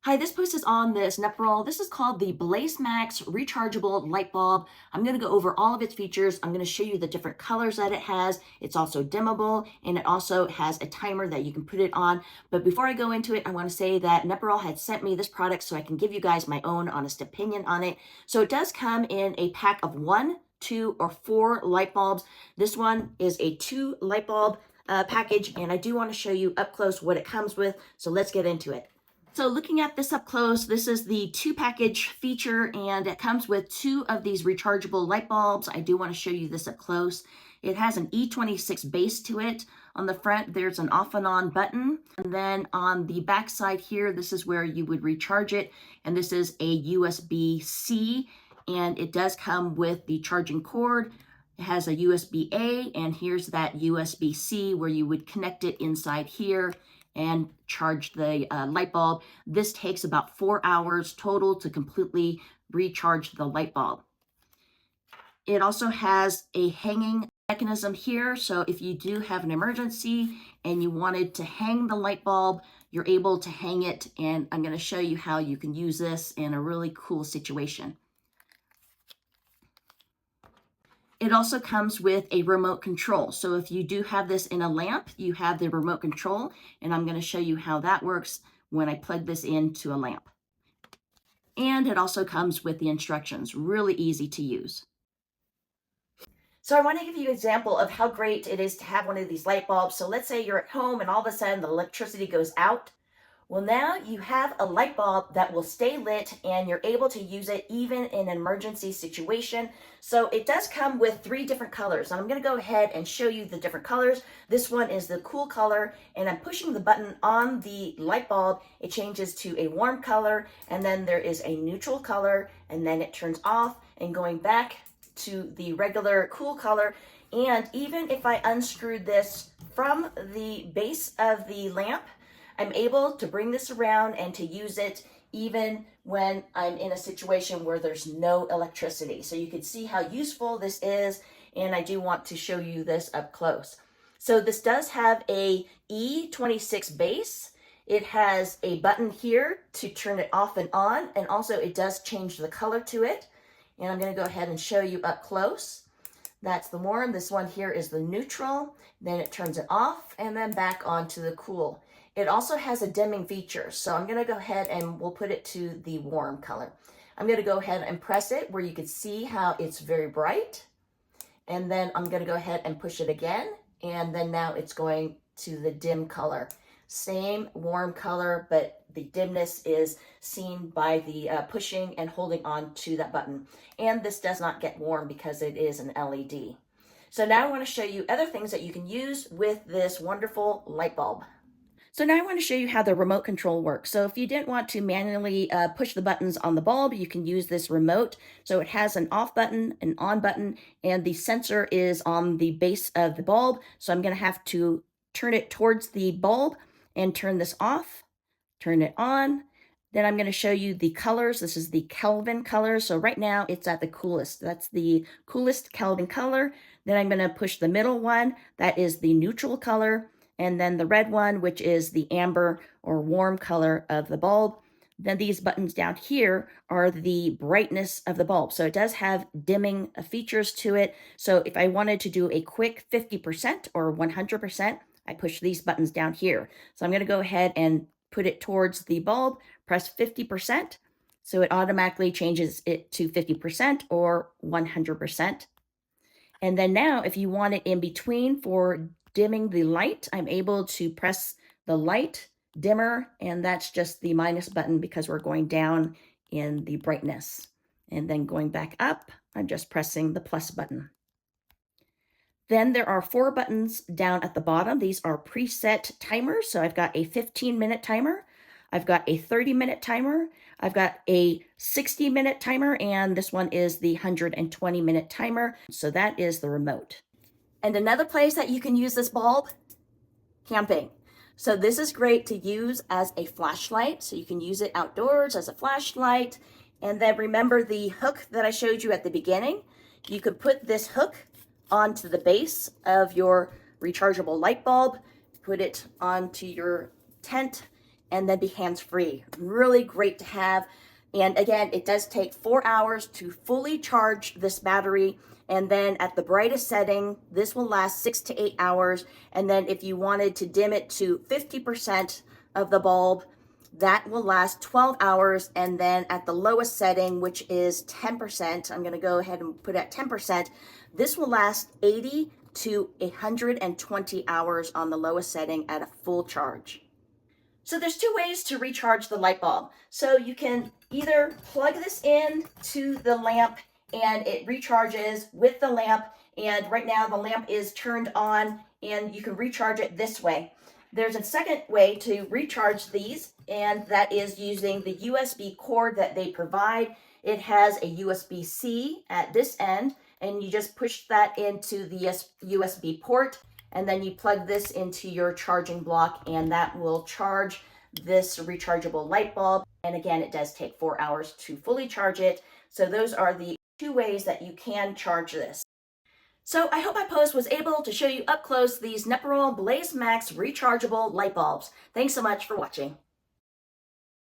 Hi, this post is on this Neporal. This is called the BlazeMax Rechargeable Light Bulb. I'm going to go over all of its features. I'm going to show you the different colors that it has. It's also dimmable, and it also has a timer that you can put it on. But before I go into it, I want to say that Neporal had sent me this product so I can give you guys my own honest opinion on it. So it does come in a pack of 1, 2, or 4 light bulbs. This one is a 2 light bulb package, and I do want to show you up close what it comes with. So let's get into it. So looking at this up close, this is the 2 package feature, and it comes with 2 of these rechargeable light bulbs. I do want to show you this up close. It has an E26 base to it. On the front, there's an off and on button. And then on the back side here, this is where you would recharge it. And this is a USB-C, and it does come with the charging cord. It has a USB-A, and here's that USB-C where you would connect it inside here and charge the light bulb. This takes about 4 hours total to completely recharge the light bulb. It also has a hanging mechanism here, so if you do have an emergency and you wanted to hang the light bulb, you're able to hang it, and I'm going to show you how you can use this in a really cool situation. It also comes with a remote control. So if you do have this in a lamp, you have the remote control, and I'm going to show you how that works when I plug this into a lamp. And it also comes with the instructions, really easy to use. So I want to give you an example of how great it is to have one of these light bulbs. So let's say you're at home and all of a sudden the electricity goes out. Well, now you have a light bulb that will stay lit, and you're able to use it even in an emergency situation. So it does come with 3 different colors. And I'm going to go ahead and show you the different colors. This one is the cool color, and I'm pushing the button on the light bulb. It changes to a warm color, and then there is a neutral color, and then it turns off and going back to the regular cool color. And even if I unscrewed this from the base of the lamp, I'm able to bring this around and to use it even when I'm in a situation where there's no electricity. So you can see how useful this is, and I do want to show you this up close. So this does have a E26 base. It has a button here to turn it off and on, and also it does change the color to it. And I'm going to go ahead and show you up close. That's the warm. This one here is the neutral. Then it turns it off and then back onto the cool. It also has a dimming feature. So I'm going to go ahead and we'll put it to the warm color. I'm going to go ahead and press it where you can see how it's very bright. And then I'm going to go ahead and push it again. And then now it's going to the dim color. Same warm color, but the dimness is seen by the pushing and holding on to that button. And this does not get warm because it is an LED. So now I want to show you other things that you can use with this wonderful light bulb. So now I want to show you how the remote control works. So if you didn't want to manually push the buttons on the bulb, you can use this remote. So it has an off button, an on button, and the sensor is on the base of the bulb. So I'm going to have to turn it towards the bulb and turn this off, turn it on. Then I'm going to show you the colors. This is the Kelvin color. So right now it's at the coolest. That's the coolest Kelvin color. Then I'm going to push the middle one. That is the neutral color. And then the red one, which is the amber or warm color of the bulb. Then these buttons down here are the brightness of the bulb. So it does have dimming features to it. So if I wanted to do a quick 50% or 100%, I push these buttons down here. So I'm going to go ahead and put it towards the bulb, press 50%. So it automatically changes it to 50% or 100%. And then now if you want it in between for dimming the light, I'm able to press the light dimmer, and that's just the minus button because we're going down in the brightness. And then going back up, I'm just pressing the plus button. Then there are 4 buttons down at the bottom. These are preset timers. So I've got a 15-minute timer. I've got a 30-minute timer. I've got a 60-minute timer, and this one is the 120-minute timer. So that is the remote. And another place that you can use this bulb, camping. So this is great to use as a flashlight. So you can use it outdoors as a flashlight. And then remember the hook that I showed you at the beginning. You could put this hook onto the base of your rechargeable light bulb, put it onto your tent, and then be hands-free. Really great to have. And again, it does take 4 hours to fully charge this battery. And then at the brightest setting, this will last 6 to 8 hours. And then if you wanted to dim it to 50% of the bulb, that will last 12 hours. And then at the lowest setting, which is 10%, I'm going to go ahead and put it at 10%, this will last 80 to 120 hours on the lowest setting at a full charge. So there's two ways to recharge the light bulb. So you can either plug this in to the lamp and it recharges with the lamp. And right now the lamp is turned on and you can recharge it this way. There's a second way to recharge these, and that is using the USB cord that they provide. It has a USB-C at this end, and you just push that into the USB port, and then you plug this into your charging block, and that will charge this rechargeable light bulb. And again, it does take 4 hours to fully charge it. So those are the two ways that you can charge this. So I hope my post was able to show you up close these Neporal BlazeMax rechargeable light bulbs. Thanks so much for watching.